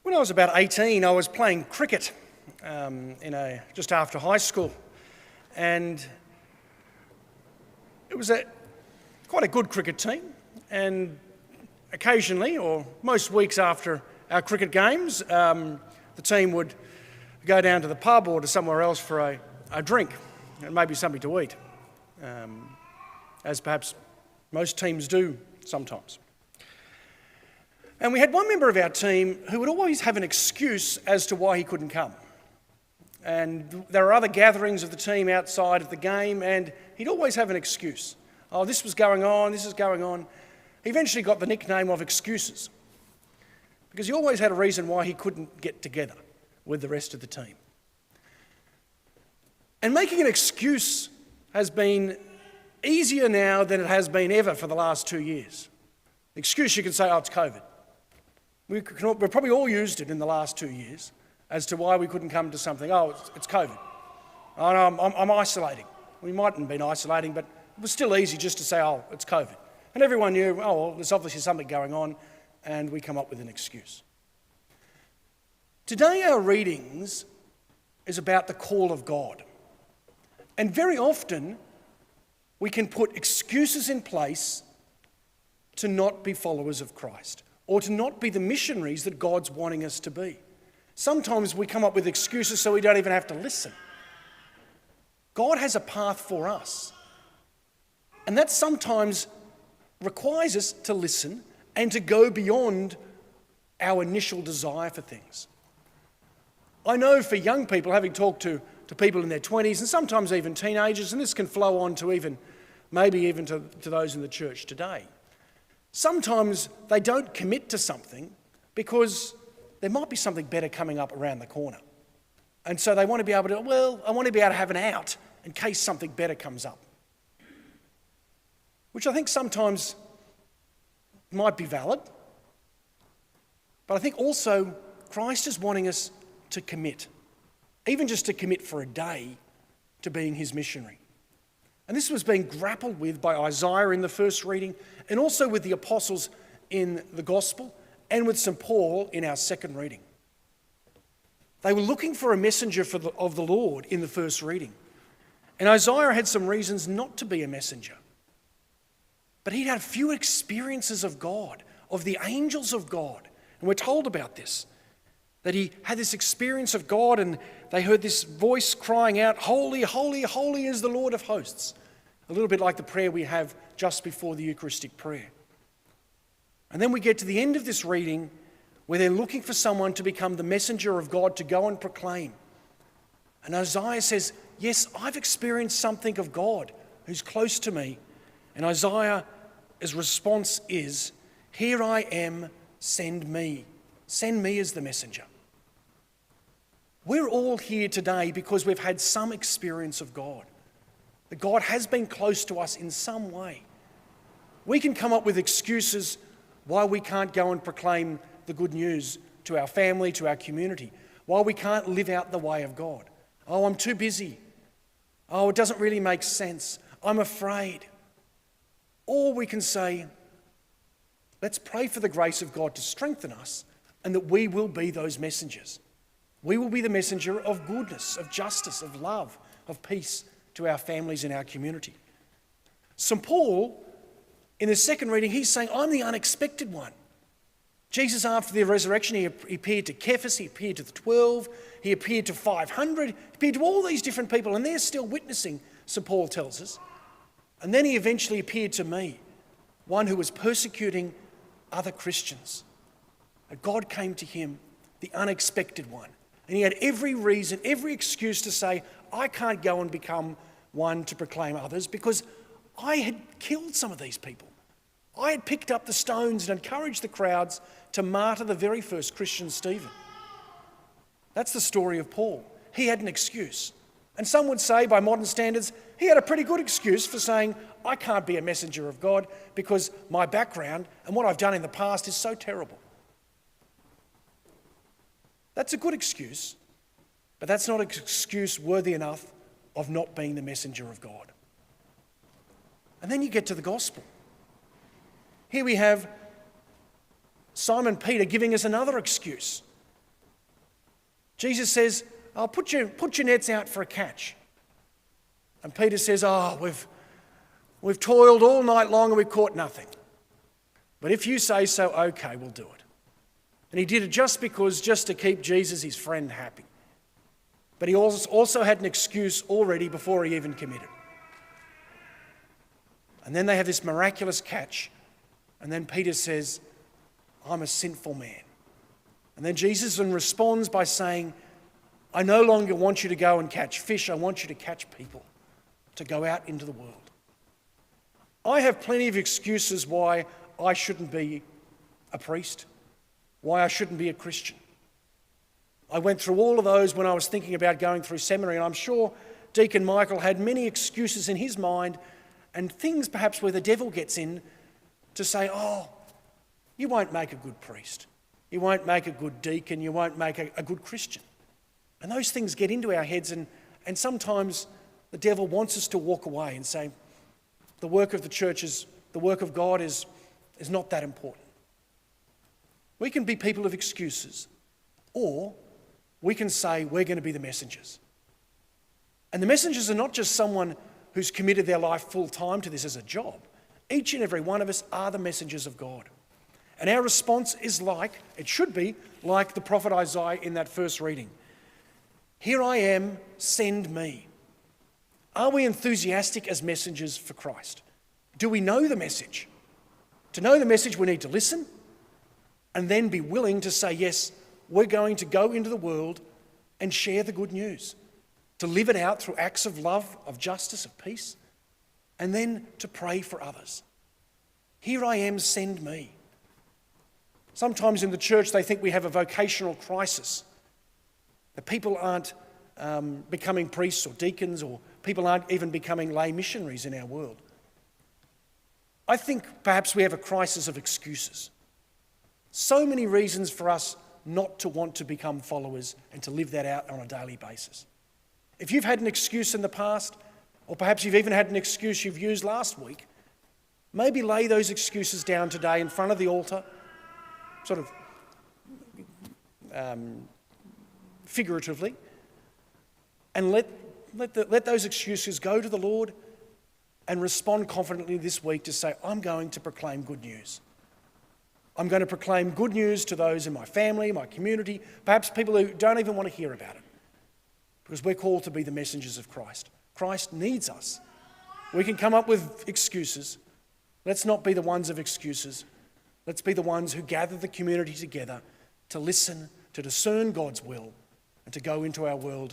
When I was about 18, I was playing cricket just after high school, and it was quite a good cricket team. And occasionally, or most weeks after our cricket games, the team would go down to the pub or to somewhere else for a drink and maybe something to eat, as perhaps most teams do sometimes. And we had one member of our team who would always have an excuse as to why he couldn't come. And there were other gatherings of the team outside of the game, and he'd always have an excuse. Oh, this was going on, this is going on. He eventually got the nickname of Excuses, because he always had a reason why he couldn't get together with the rest of the team. And making an excuse has been easier now than it has been ever for the last 2 years. Excuse, you can say, oh, it's COVID. We've probably all used it in the last 2 years as to why we couldn't come to something. Oh, it's COVID. Oh, no, I'm isolating. We mightn't have been isolating, but it was still easy just to say, oh, it's COVID. And everyone knew, oh, well, there's obviously something going on, and we come up with an excuse. Today, our readings is about the call of God. And very often, we can put excuses in place to not be followers of Christ, or to not be the missionaries that God's wanting us to be. Sometimes we come up with excuses so we don't even have to listen. God has a path for us. And that sometimes requires us to listen and to go beyond our initial desire for things. I know for young people, having talked to people in their 20s and sometimes even teenagers, and this can flow on to maybe even to those in the church today, sometimes they don't commit to something because there might be something better coming up around the corner. And so they want to be able to, I want to be able to have an out in case something better comes up. Which I think sometimes might be valid. But I think also Christ is wanting us to commit, even just to commit for a day to being his missionary. And this was being grappled with by Isaiah in the first reading, and also with the apostles in the gospel, and with St. Paul in our second reading. They were looking for a messenger of the Lord in the first reading. And Isaiah had some reasons not to be a messenger. But he'd had few experiences of God, of the angels of God. And we're told about this, that he had this experience of God, and they heard this voice crying out, "Holy, holy, holy is the Lord of hosts." A little bit like the prayer we have just before the Eucharistic prayer. And then we get to the end of this reading where they're looking for someone to become the messenger of God to go and proclaim. And Isaiah says, yes, I've experienced something of God who's close to me. And Isaiah's response is, "Here I am, send me. Send me as the messenger." We're all here today because we've had some experience of God. That God has been close to us in some way. We can come up with excuses why we can't go and proclaim the good news to our family, to our community, why we can't live out the way of God. Oh, I'm too busy. Oh, it doesn't really make sense. I'm afraid. Or we can say, let's pray for the grace of God to strengthen us, and that we will be those messengers. We will be the messenger of goodness, of justice, of love, of peace to our families and our community. St. Paul, in the second reading, he's saying, I'm the unexpected one. Jesus, after the resurrection, he appeared to Cephas, he appeared to the 12, he appeared to 500, he appeared to all these different people, and they're still witnessing, St. Paul tells us. And then he eventually appeared to me, one who was persecuting other Christians. And God came to him, the unexpected one. And he had every reason, every excuse to say, I can't go and become one to proclaim others because I had killed some of these people. I had picked up the stones and encouraged the crowds to martyr the very first Christian, Stephen. That's the story of Paul. He had an excuse. And some would say, by modern standards, he had a pretty good excuse for saying, I can't be a messenger of God because my background and what I've done in the past is so terrible. That's a good excuse, but that's not an excuse worthy enough of not being the messenger of God. And then you get to the gospel. Here we have Simon Peter giving us another excuse. Jesus says, "Oh, put your nets out for a catch." And Peter says, "Oh, we've toiled all night long and we've caught nothing. But if you say so, okay, we'll do it." And he did it just to keep Jesus, his friend, happy. But he also had an excuse already before he even committed. And then they have this miraculous catch. And then Peter says, "I'm a sinful man." And then Jesus responds by saying, "I no longer want you to go and catch fish. I want you to catch people, to go out into the world." I have plenty of excuses why I shouldn't be a priest, why I shouldn't be a Christian. I went through all of those when I was thinking about going through seminary, and I'm sure Deacon Michael had many excuses in his mind and things perhaps where the devil gets in to say, "Oh, you won't make a good priest. You won't make a good deacon. You won't make a good Christian." And those things get into our heads, and sometimes the devil wants us to walk away and say, the work of the church the work of God is not that important. We can be people of excuses, or we can say we're going to be the messengers. And the messengers are not just someone who's committed their life full time to this as a job. Each and every one of us are the messengers of God. And our response is it should be like the prophet Isaiah in that first reading. "Here I am, send me." Are we enthusiastic as messengers for Christ? Do we know the message? To know the message, we need to listen and then be willing to say, yes, we're going to go into the world and share the good news, to live it out through acts of love, of justice, of peace, and then to pray for others. "Here I am, send me." Sometimes in the church they think we have a vocational crisis, that people aren't becoming priests or deacons, or people aren't even becoming lay missionaries in our world. I think perhaps we have a crisis of excuses. So many reasons for us not to want to become followers and to live that out on a daily basis. If you've had an excuse in the past, or perhaps you've even had an excuse you've used last week, maybe lay those excuses down today in front of the altar, sort of figuratively, and let those excuses go to the Lord and respond confidently this week to say, I'm going to proclaim good news. I'm going to proclaim good news to those in my family, my community, perhaps people who don't even want to hear about it, because we're called to be the messengers of Christ. Christ needs us. We can come up with excuses. Let's not be the ones of excuses. Let's be the ones who gather the community together to listen, to discern God's will, and to go into our world